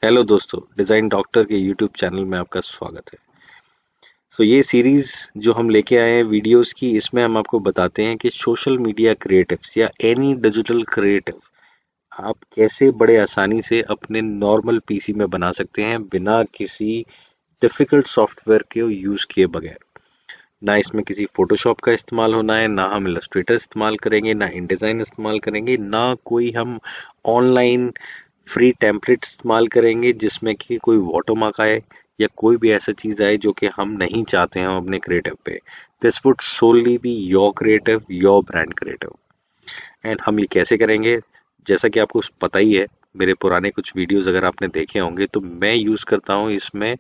Hello दोस्तों, design doctor के YouTube channel में आपका स्वागत है। ये सीरीज़ जो हम लेके आए हैं वीडियोस की, इसमें हम आपको बताते हैं कि सोशल मीडिया क्रिएटिव्स या एनी डिजिटल क्रिएटिव आप कैसे बड़े आसानी से अपने नॉर्मल पीसी में बना सकते हैं बिना किसी डिफ़िकल्ट सॉफ्टवेयर के यूज़ किए बगैर। ना इसमें किसी फोटोशॉप का इस्तेमाल होना है, ना हम इलस्ट्रेटर इस्तेमाल करेंगे, ना इनडिज़ाइन इस्तेमाल करेंगे, ना कोई हम ऑनलाइन फ्री टेम्पलेट इस्तेमाल करेंगे जिसमें कि कोई वाटरमार्क आए या कोई भी ऐसा चीज़ आए जो कि हम नहीं चाहते हैं अपने क्रिएटिव पे। This would solely be your creative, your brand creative. And हम ये कैसे करेंगे? जैसा कि आपको पता ही है, मेरे पुराने कुछ वीडियोस अगर आपने देखे होंगे तो मैं यूज़ करता हूँ इसमें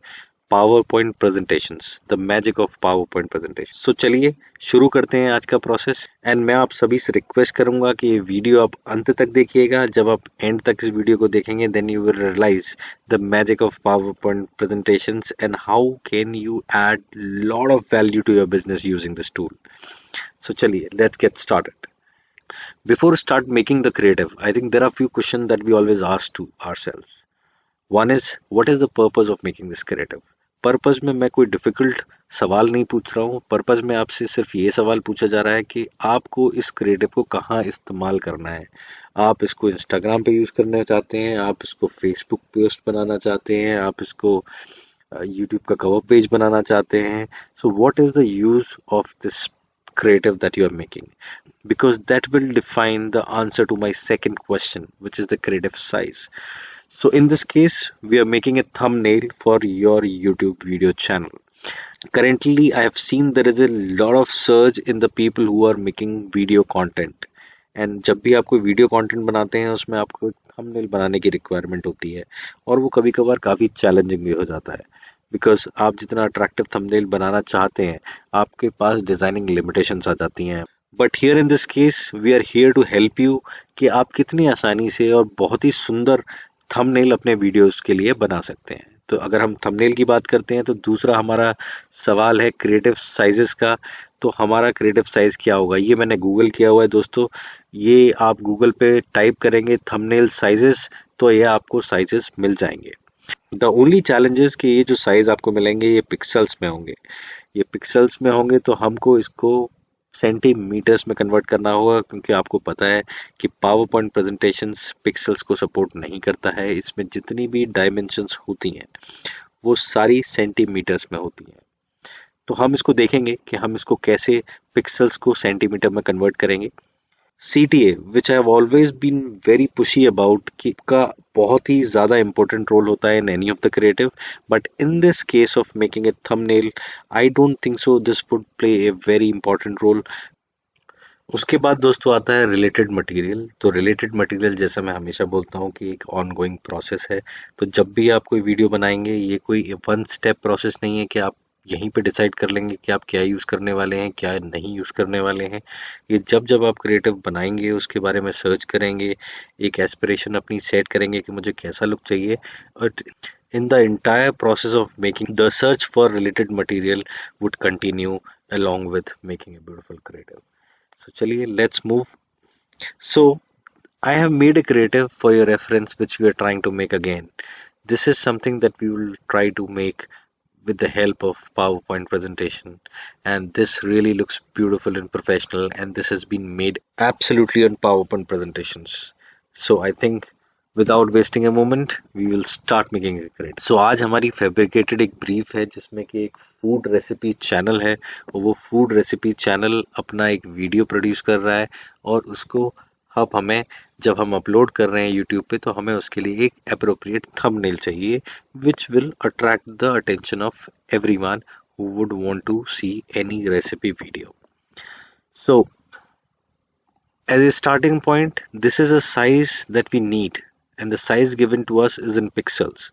power point presentations, the magic of PowerPoint presentation. चलिए शुरू करते हैं आज का प्रोसेस। एंड मैं आप सभी से रिक्वेस्ट करूंगा कि ये वीडियो आप अंत तक देखिएगा। जब आप एंड तक इस वीडियो को देखेंगे then you will realise the magic of PowerPoint presentations and how can you add lot of value to your business using this tool. चलिए let's get started. Before start making the creative, I think there are few questions that we always ask to ourselves. One is, what is the purpose of making this creative? Purpose में मैं कोई difficult सवाल नहीं पूछ रहा हूँ। Purpose में आपसे सिर्फ ये सवाल पूछा जा रहा है कि आपको इस क्रिएटिव को कहाँ इस्तेमाल करना है। आप इसको इंस्टाग्राम पे यूज़ करना चाहते हैं, आप इसको फेसबुक पोस्ट बनाना चाहते हैं, आप इसको यूट्यूब का कवर पेज बनाना चाहते हैं। So what is the use of this creative that you are making, because that will define the answer to my second question, which is the creative size. So in this case we are making a thumbnail for your YouTube video channel. Currently I have seen there is a lot of surge in the people who are making video content, and जब भी आप कोई video content बनाते हैं उसमें आपको thumbnail बनाने की रिक्वायरमेंट होती है और वो कभी कभार काफ़ी चैलेंजिंग भी हो जाता है, बिकॉज आप जितना अट्रैक्टिव थंबनेल बनाना चाहते हैं आपके पास डिज़ाइनिंग लिमिटेशंस आ जाती हैं। But here in this case we are here to help you कि आप कितनी आसानी से और बहुत ही सुंदर थंबनेल अपने वीडियोस के लिए बना सकते हैं। तो अगर हम थंबनेल की बात करते हैं तो दूसरा हमारा सवाल है क्रिएटिव साइजेस का। तो हमारा क्रिएटिव साइज क्या होगा, ये मैंने गूगल किया हुआ है दोस्तों। ये आप गूगल पे टाइप करेंगे थंबनेल साइजेस तो ये आपको साइजेस मिल जाएंगे। द ओनली चैलेंजेस कि ये जो साइज आपको मिलेंगे ये पिक्सल्स में होंगे। ये पिक्सल्स में होंगे तो हमको इसको सेंटीमीटर्स में कन्वर्ट करना होगा, क्योंकि आपको पता है कि पावर पॉइंट प्रेजेंटेशंस पिक्सल्स को सपोर्ट नहीं करता है। इसमें जितनी भी डायमेंशंस होती हैं वो सारी सेंटीमीटर्स में होती हैं। तो हम इसको देखेंगे कि हम इसको कैसे पिक्सल्स को सेंटीमीटर में कन्वर्ट करेंगे। CTA, which I have always been very pushy about, कि का बहुत ही ज़्यादा important role होता है in any of the creative, but in this case of making a thumbnail, I don't think so this would play a very important role. उसके बाद दोस्तों आता है रिलेटेड मटेरियल। तो रिलेटेड मटेरियल जैसा मैं हमेशा बोलता हूँ कि एक ऑनगोइंग प्रोसेस है। तो जब भी आप कोई वीडियो बनाएंगे ये कोई वन स्टेप प्रोसेस नहीं है कि आप यहीं पे डिसाइड कर लेंगे कि आप क्या यूज़ करने वाले हैं क्या नहीं यूज़ करने वाले हैं। ये जब जब आप क्रिएटिव बनाएंगे उसके बारे में सर्च करेंगे, एक एस्पिरेशन अपनी सेट करेंगे कि मुझे कैसा लुक चाहिए, और in the entire process of making, the search for related material would continue along with making a beautiful creative. So चलिए let's move. So I have made a creative for your reference which we are trying to make again. This is something that we will try to make with the help of PowerPoint presentation, and this really looks beautiful and professional, and this has been made absolutely on PowerPoint presentations. So I think without wasting a moment we will start making a creative. So आज हमारी fabricated एक brief है जिसमें कि एक food recipe channel है और वो फूड रेसिपी चैनल अपना एक वीडियो प्रोड्यूस कर रहा है, और उसको अब हमें जब हम अपलोड कर रहे हैं यूट्यूब पे तो हमें उसके लिए एक अप्रोप्रिएट थंबनेल चाहिए which will attract the attention of everyone who would want to see any recipe video. So as a starting point, this is a size that we need and the size given to us is in pixels.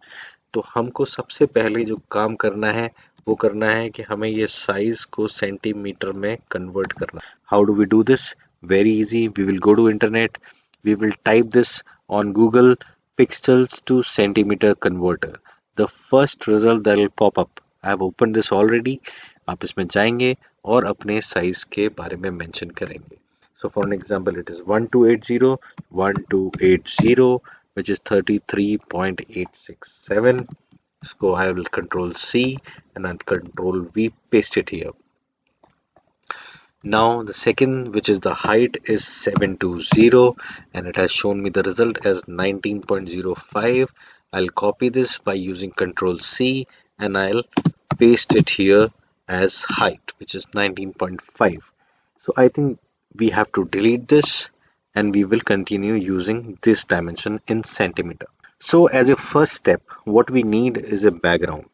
तो हमको सबसे पहले जो काम करना है वो करना है कि हमें ये साइज को सेंटीमीटर में कन्वर्ट करना। How do we do this? Very easy. We will go to internet. We will type this on Google, pixels to centimeter converter. The first result that will pop up. I have opened this already. आप इसमें जाएंगे और अपने size के बारे में mention करेंगे. So for an example, it is 1280, 1280 which is 33.867. So I will control C and then control V, paste it here. Now the second, which is the height, is 720 and it has shown me the result as 19.05. I'll copy this by using control C and I'll paste it here as height, which is 19.5. So I think we have to delete this and we will continue using this dimension in centimeter. So as a first step, what we need is a background.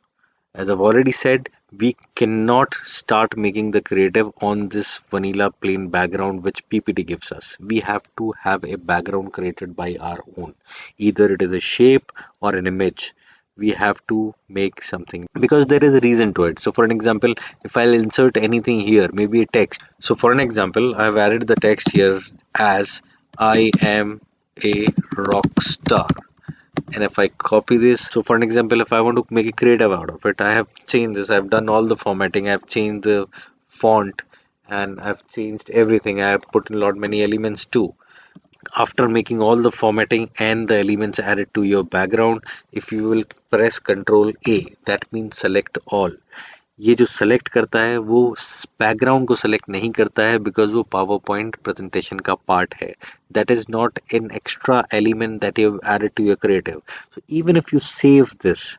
As I've already said, we cannot start making the creative on this vanilla plain background which PPT gives us. We have to have a background created by our own. Either it is a shape or an image. We have to make something because there is a reason to it. So for an example, if I'll insert anything here, maybe a text. So for an example, I've added the text here as I am a rock star. And if I copy this, so for an example, if I want to make a creative out of it, I have changed this, I've done all the formatting, I've changed the font and I've changed everything. I have put in a lot many elements too. After making all the formatting and the elements added to your background, if you will press Ctrl A, that means select all. ये जो select करता है वो background को select नहीं करता है because वो पावर पॉइंट प्रेजेंटेशन का पार्ट है. That is not an extra element that you added to your creative. So even if you save this,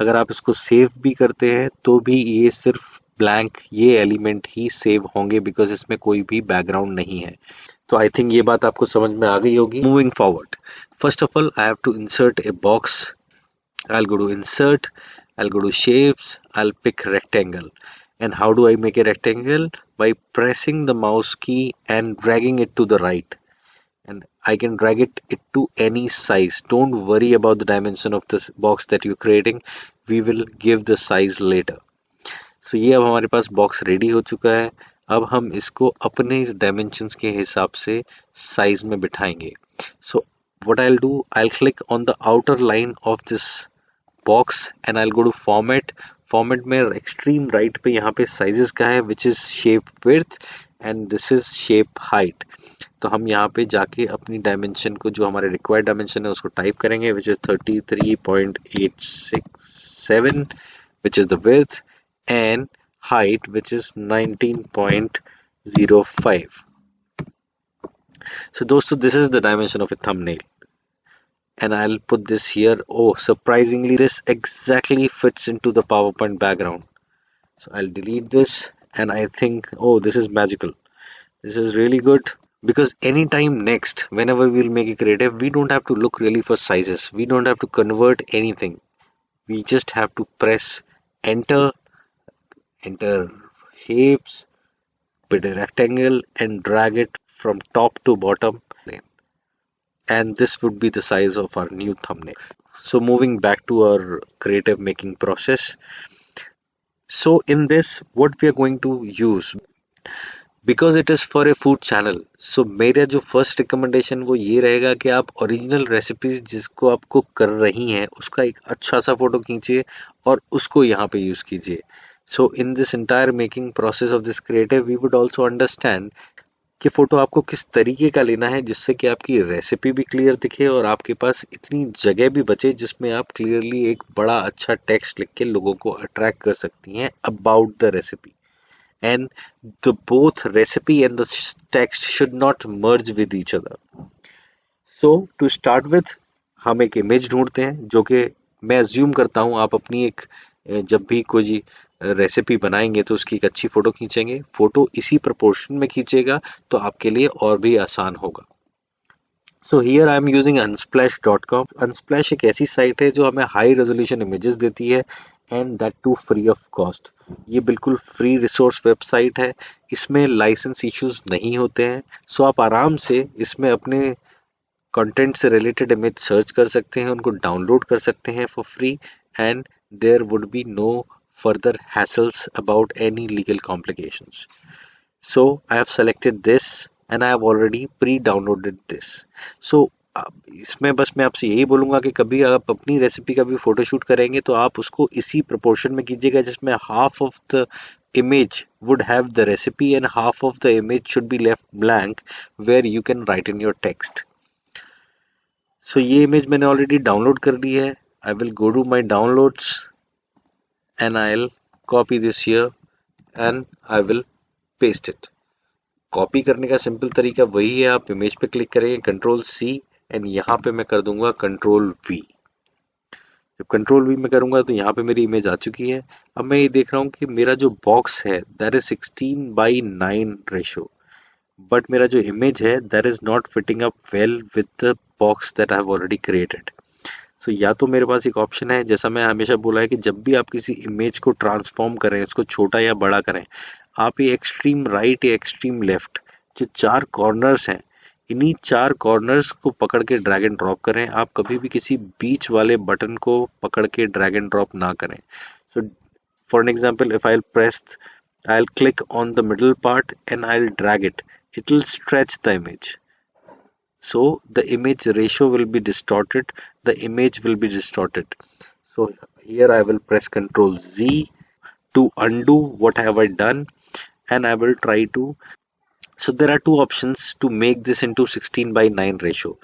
अगर आप इसको सेव भी करते हैं तो भी ये सिर्फ ब्लैंक ये एलिमेंट ही सेव होंगे बिकॉज इसमें कोई भी बैकग्राउंड नहीं है. तो आई थिंक ये बात आपको समझ में आ गई होगी. Moving forward, first of all I have to insert a box. I'll go to insert, I'll go to shapes, I'll pick rectangle. And how do I make a rectangle? By pressing the mouse key and dragging it to the right. And I can drag it to any size. Don't worry about the dimension of this box that you're creating. We will give the size later. So ये अब हमारे पास box ready हो चुका है. अब हम इसको अपने डायमेंशंस के हिसाब से साइज में बिठाएंगे. So what I'll do, I'll click on the outer line of this box and I'll go to format. Format में extreme right पे यहाँ पे sizes का है which is shape width and this is shape height. तो हम यहाँ पे जाके अपनी dimension को जो हमारे required dimension है उसको type करेंगे which is 33.867 which is the width and height which is 19.05. So दोस्तों, this is the dimension of a thumbnail. And I'll put this here. Oh, surprisingly, this exactly fits into the PowerPoint background. So I'll delete this and I think, oh, this is magical. This is really good because anytime next, whenever we'll make a creative, we don't have to look really for sizes. We don't have to convert anything. We just have to press enter shapes, put a rectangle and drag it from top to bottom. And this would be the size of our new thumbnail. So moving back to our creative making process. So in this, what we are going to use, because it is for a food channel, so मेरा जो first recommendation वो ये रहेगा कि आप original recipes जिसको आप cook कर रही हैं उसका एक अच्छा सा फोटो खींचिए और उसको यहाँ पे यूज कीजिए. So in this entire making process of this creative, we would also understand कि फोटो आपको किस तरीके का लेना है जिससे कि आपकी रेसिपी भी क्लियर दिखे और आपके पास इतनी जगह भी बचे जिसमें आप क्लियरली एक बड़ा अच्छा टेक्स्ट लिख के लोगों को अट्रैक्ट कर सकती हैं about the recipe. And the both recipe and the text should not merge with each other. So to start with हम एक इमेज ढूंढते हैं जो कि मैं अज्यूम करता हूं आप अपनी एक जब भी कोई रेसिपी बनाएंगे तो उसकी एक अच्छी फोटो खींचेंगे. फोटो इसी प्रोपोर्शन में खींचेगा तो आपके लिए और भी आसान होगा. So here I am using unsplash.com. unsplash एक ऐसी साइट है जो हमें हाई रेजोल्यूशन इमेजेस देती है and that too free of cost. ये बिल्कुल फ्री रिसोर्स वेबसाइट है. इसमें लाइसेंस इश्यूज नहीं होते हैं. सो आप आराम से इसमें अपने कंटेंट से रिलेटेड इमेज सर्च कर सकते हैं, उनको डाउनलोड कर सकते हैं for free and there would be no further hassles about any legal complications. So I have selected this and I have already pre-downloaded this. So इसमें बस मैं आपसे यही बोलूँगा कि कभी आप अपनी रेसिपी का भी फोटोशूट करेंगे तो आप उसको इसी प्रोपोर्शन में कीजिएगा जिसमें half of the image would have the recipe and half of the image should be left blank where you can write in your text. सो ये इमेज मैंने ऑलरेडी डाउनलोड कर ली है. I will go to my downloads and I will copy this here and I will paste it. Copy करने का simple तरीका वही है, आप इमेज पे क्लिक करेंगे, कंट्रोल सी, एंड यहाँ पे मैं कर दूंगा कंट्रोल वी. जब कंट्रोल वी में करूंगा तो यहाँ पे मेरी इमेज आ चुकी है. अब मैं ये देख रहा हूँ कि मेरा जो बॉक्स है दैट इज 16:9 रेशो, बट मेरा जो इमेज है that is not fitting up well with the box that I have already created. So या तो मेरे पास एक ऑप्शन है, जैसा मैं हमेशा बोला है कि जब भी आप किसी इमेज को ट्रांसफॉर्म करें, उसको छोटा या बड़ा करें, आप ये एक्सट्रीम राइट या एक्सट्रीम लेफ्ट जो 4 कॉर्नर्स हैं, इन्हीं 4 कॉर्नर्स को पकड़ के ड्रैग एंड ड्रॉप करें. आप कभी भी किसी बीच वाले बटन को पकड़ के ड्रैग एंड ड्रॉप ना करें. So for an example, if I press, I'll click on the middle part and I'll drag it. It will stretch the image. So the image ratio will be distorted. The image will be distorted. So here I will press Ctrl Z to undo what have I done, and I will try to. So there are two options to make this into 16:9 ratio.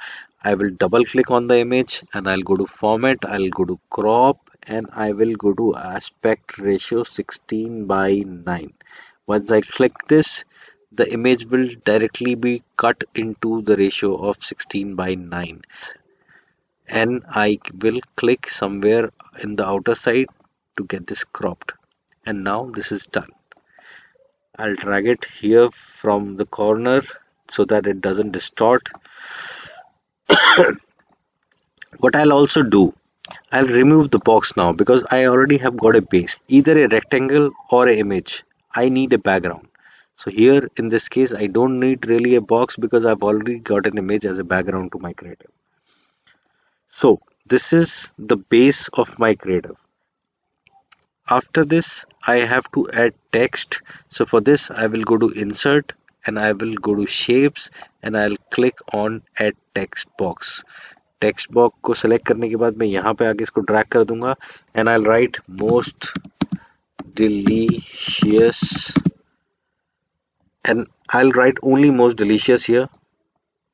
I will double click on the image and I'll go to format, I'll go to crop, and I will go to aspect ratio 16:9. Once I click this, the image will directly be cut into the ratio of 16:9, and I will click somewhere in the outer side to get this cropped. And now this is done. I'll drag it here from the corner so that it doesn't distort. What I'll also do, I'll remove the box now because I already have got a base, either a rectangle or an image. I need a background. So here in this case, I don't need really a box because I've already got an image as a background to my creative. So this is the base of my creative. After this, I have to add text. So for this, I will go to insert and I will go to shapes and I'll click on add text box. Text box को select करने के बाद मैं यहाँ पे आके इसको drag कर दूंगा and I will write most delicious and I'll write only most delicious here,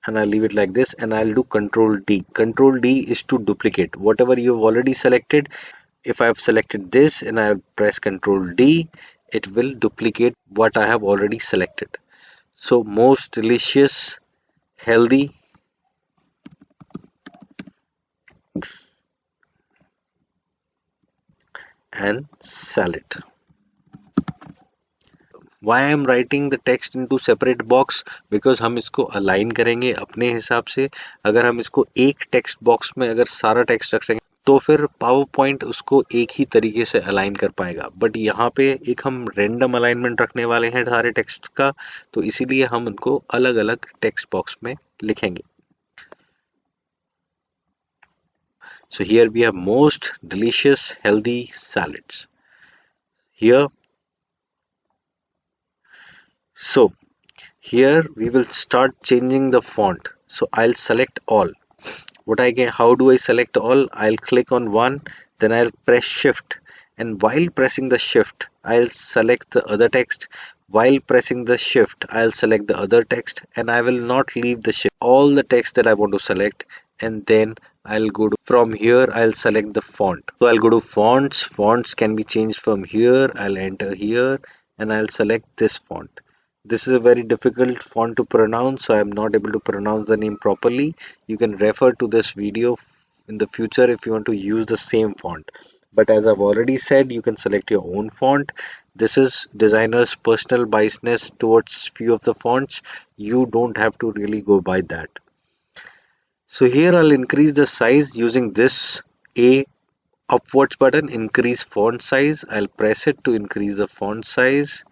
and I'll leave it like this, and I'll do Control D. Control D is to duplicate whatever you've already selected. If I've selected this and I press Control D, it will duplicate what I have already selected. So most delicious, healthy, and salad. Why I am writing the text into separate box? Because हम इसको align करेंगे अपने हिसाब से. अगर हम इसको एक टेक्स्ट बॉक्स में अगर सारा टेक्स्ट रखेंगे तो फिर पावर पॉइंट उसको एक ही तरीके से अलाइन कर पाएगा. बट यहाँ पे एक हम रैंडम अलाइनमेंट रखने वाले हैं सारे टेक्स्ट का, तो इसीलिए हम उनको अलग अलग टेक्स्ट बॉक्स में लिखेंगे. So here we have most delicious healthy salads. Here, so here we will start changing the font. So I'll select all. How do I select all? I'll click on one, then I'll press shift, and while pressing the shift, I'll select the other text. While pressing the shift, I'll select the other text, and I will not leave the shift. All the text that I want to select, and then I'll go to, from here I'll select the font. So I'll go to fonts. Fonts can be changed from here. I'll enter here and I'll select this font. This is a very difficult font to pronounce, so I'm not able to pronounce the name properly. You can refer to this video in the future if you want to use the same font. But as I've already said, you can select your own font. This is designer's personal biasness towards few of the fonts. You don't have to really go by that. So here I'll increase the size using this A upwards button, increase font size. I'll press it to increase the font size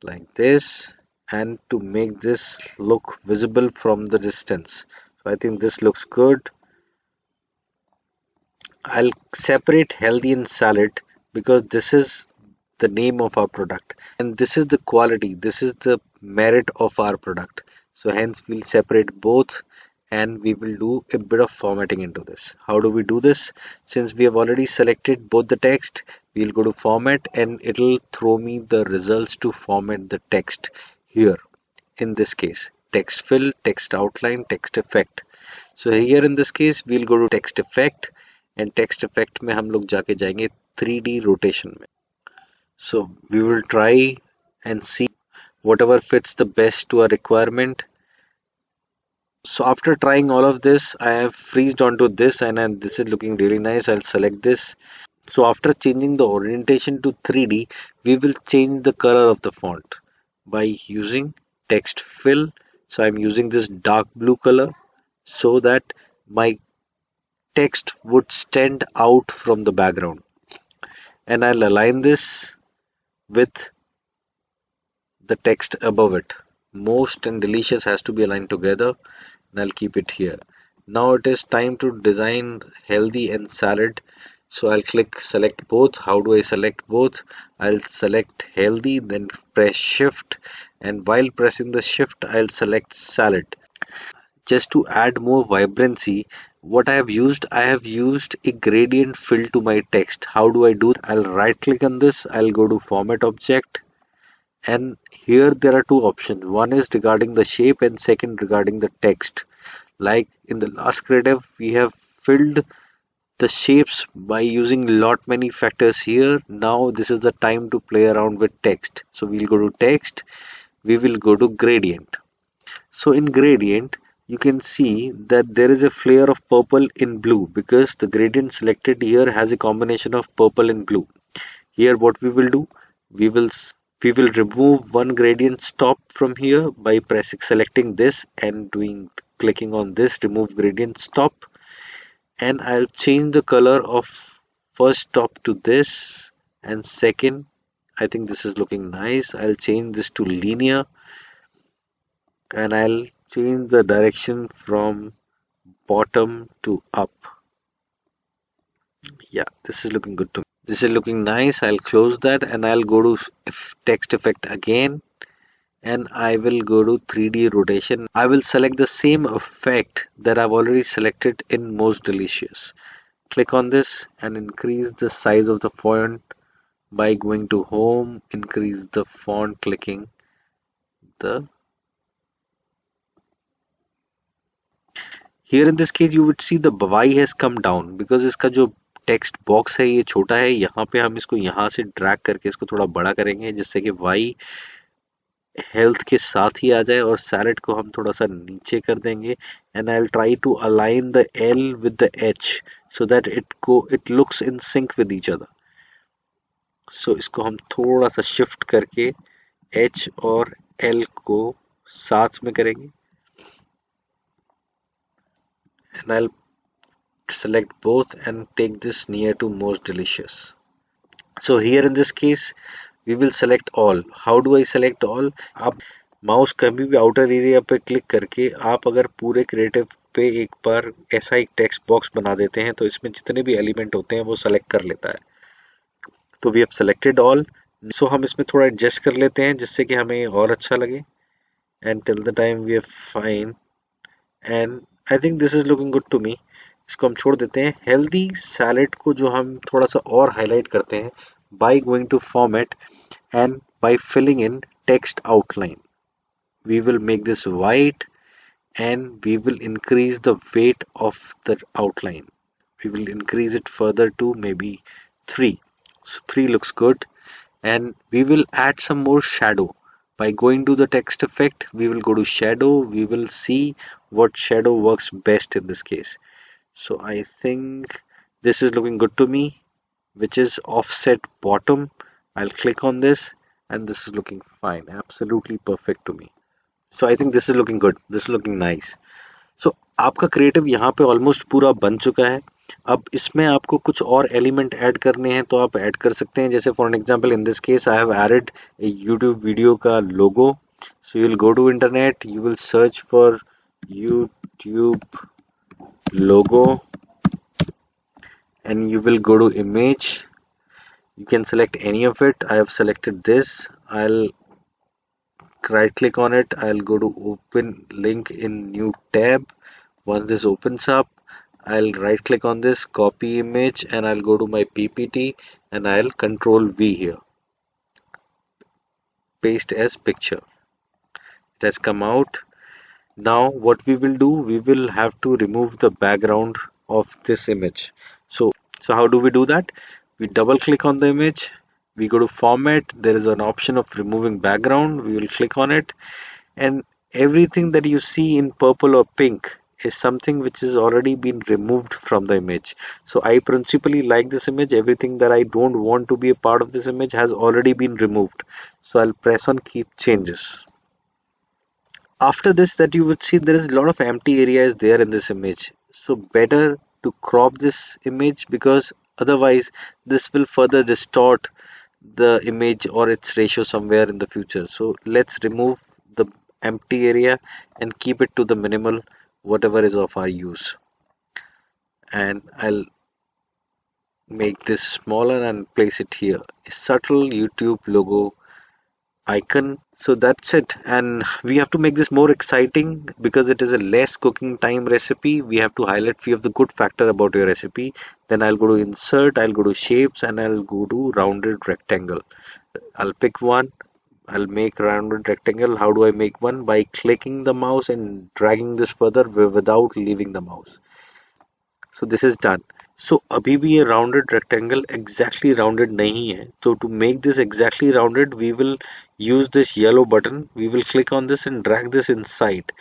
like this, and to make this look visible from the distance. So I think this looks good. I'll separate healthy and salad because this is the name of our product and this is the quality, this is the merit of our product. So hence we'll separate both and we will do a bit of formatting into this. How do we do this? Since we have already selected both the text, we'll go to format and it'll throw me the results to format the text here. In this case, text fill, text outline, text effect. So here in this case we'll go to text effect, and text effect में हम लोग जाके जाएंगे 3D rotation में. So we will try and see whatever fits the best to our requirement. So after trying all of this, I have freezed onto this, and this is looking really nice. I'll select this. So after changing the orientation to 3D, we will change the color of the font by using text fill. So I'm using this dark blue color so that my text would stand out from the background. And I'll align this with the text above it. Most and delicious has to be aligned together, and I'll keep it here. Now it is time to design healthy and salad. So I'll click select both. How do I select both? I'll select healthy, then press shift, and while pressing the shift I'll select salad. Just to add more vibrancy, what I have used a gradient fill to my text. How do I do that? I'll right click on this, I'll go to format object, and here there are two options. One is regarding the shape and second regarding the text. Like in the last creative, we have filled the shapes by using lot many factors here. Now this is the time to play around with text. So we'll go to text, we will go to gradient. So in gradient, you can see that there is a flare of purple in blue because the gradient selected here has a combination of purple and blue. Here what we will do, we will remove one gradient stop from here by selecting this and clicking on this remove gradient stop, and I'll change the color of first stop to this, and second, I think this is looking nice. I'll change this to linear, and I'll change the direction from bottom to up. Yeah, this is looking good to me. This is looking nice. I'll close that and I'll go to text effect again, and I will go to 3D rotation. I will select the same effect that I've already selected in Most Delicious. Click on this and increase the size of the font by going to home, increase the font, clicking the. Here in this case you would see the Y has come down because इसका जो text box है ये छोटा है. यहाँ पे हम इसको यहाँ से ड्रैग करके इसको थोड़ा बड़ा करेंगे जिससे कि Y हेल्थ के साथ ही आ जाए, और सैलेड को हम थोड़ा सा नीचे कर देंगे. And I will try to align the L with the H so that it looks in sync with each other. So इसको हम थोड़ा सा शिफ्ट करके H और L को साथ में करेंगे, and I'll select both and take this near to Most Delicious. So here in this case we will select all. How do I select all? आप माउस कभी भी आउटर एरिया पे क्लिक करके आप अगर पूरे क्रिएटिव पे एक बार ऐसा एक टेक्स्ट बॉक्स बना देते हैं तो इसमें जितने भी एलिमेंट होते हैं वो सेलेक्ट कर लेता है. तो वी हैव सेलेक्टेड ऑल. सो हम इसमें थोड़ा एडजस्ट कर लेते हैं जिससे कि हमें और अच्छा लगे. And till the time we are fine, and I think this is looking good to me. इसको हम छोड़ देते हैं. हेल्दी सैलेड को जो हम थोड़ा सा और हाईलाइट करते हैं by going to format and by filling in text outline. We will make this white and we will increase the weight of the outline. We will increase it further to maybe 3. So 3 looks good, and we will add some more shadow. By going to the text effect, we will go to shadow. We will see what shadow works best in this case. So I think this is looking good to me, which is offset bottom. I'll click on this and this is looking fine, absolutely perfect to me. So I think this is looking good, this is looking nice. So आपका creative यहाँ पे almost पूरा बन चुका है. अब इसमें आपको कुछ और एलिमेंट ऐड करने हैं तो आप ऐड कर सकते हैं. जैसे for an example in this case I have added a YouTube video का logo. So you will go to internet, you will search for YouTube logo and you will go to image. You can select any of it. I have selected this. I'll right click on it. I'll go to open link in new tab. Once this opens up, I'll right click on this, copy image, and I'll go to my PPT and I'll control V here, paste as picture. It has come out. Now what we will do, we will have to remove the background of this image. So how do we do that? We double click on the image, we go to format, there is an option of removing background, we will click on it, and everything that you see in purple or pink is something which has already been removed from the image. So I principally like this image. Everything that I don't want to be a part of this image has already been removed. So I'll press on keep changes. After this, that you would see there is a lot of empty areas there in this image. So better to crop this image, because otherwise this will further distort the image or its ratio somewhere in the future. So let's remove the empty area and keep it to the minimal, whatever is of our use. And I'll make this smaller and place it here. A subtle YouTube logo icon. So that's it, and we have to make this more exciting because it is a less cooking time recipe. We have to highlight few of the good factor about your recipe. Then I'll go to insert, I'll go to shapes, and I'll go to rounded rectangle. I'll pick one. I'll make rounded rectangle. How do I make one? By clicking the mouse and dragging this further without leaving the mouse. So this is done. So अभी भी ये rounded rectangle exactly rounded नहीं है. So to make this exactly rounded, we will use this yellow button. We will click on this and drag this inside.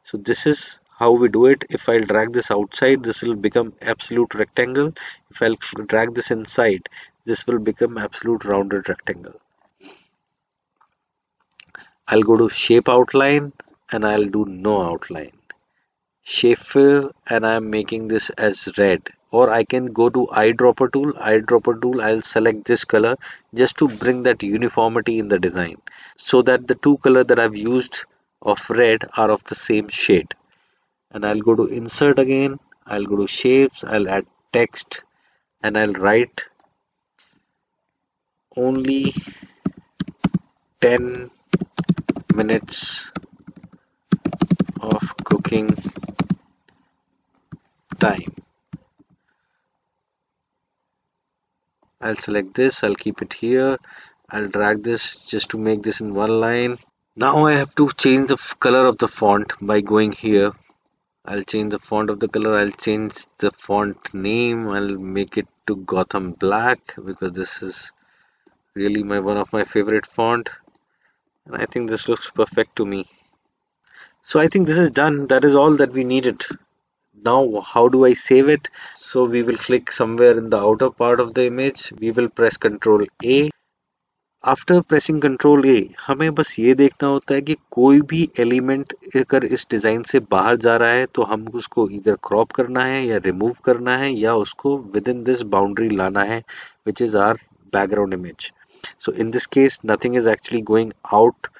So this is how we do it. If I'll drag this outside, this will become absolute rectangle. If I'll drag this inside, this will become absolute rounded rectangle. I'll go to shape outline and I'll do no outline. Shape fill, and I'm making this as red, or I can go to eyedropper tool, I'll select this color just to bring that uniformity in the design, so that the two color that I've used of red are of the same shade. And I'll go to insert again, I'll go to shapes, I'll add text, and I'll write only 10 minutes of cooking time. I'll select this, I'll keep it here, I'll drag this just to make this in one line. Now I have to change the color of the font by going here. I'll change the font of the color, I'll change the font name, I'll make it to Gotham Black because this is really one of my favorite font, and I think this looks perfect to me. So I think this is done. That is all that we needed. Now how do I save it? So we will click somewhere in the outer part of the image. We will press Ctrl A. After pressing control ए हमें बस ये देखना होता है कि कोई भी element अगर इस डिजाइन से बाहर जा रहा है तो हम उसको इधर क्रॉप करना है या रिमूव करना है या उसको विद इन दिस बाउंड्री लाना है which is our background image. So in this case nothing is actually going out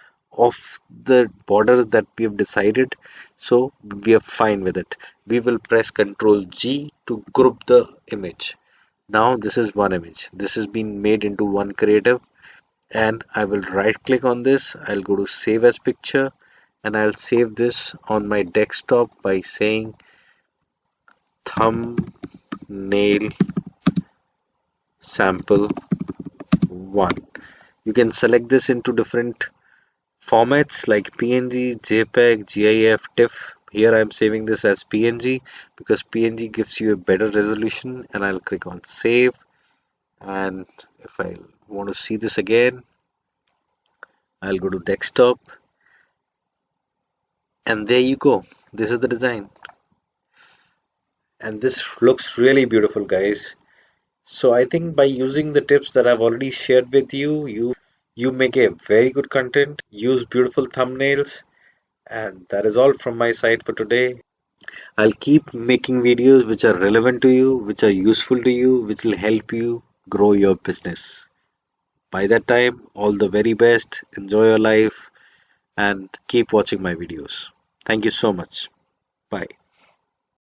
of the border that we have decided, so we are fine with it. We will press Ctrl G to group the image. Now this is one image. This has been made into one creative, and I will right click on this, I'll go to save as picture, and I'll save this on my desktop by saying thumbnail sample 1. You can select this into different formats like PNG, JPEG, GIF, TIFF. Here I'm saving this as PNG because PNG gives you a better resolution, and I'll click on save. And if I want to see this again, I'll go to desktop, and there you go. This is the design, and this looks really beautiful, guys. So I think by using the tips that I've already shared with you, you make a very good content, use beautiful thumbnails, and that is all from my side for today. I'll keep making videos which are relevant to you, which are useful to you, which will help you grow your business. By that time, all the very best, enjoy your life, and keep watching my videos. Thank you so much. Bye.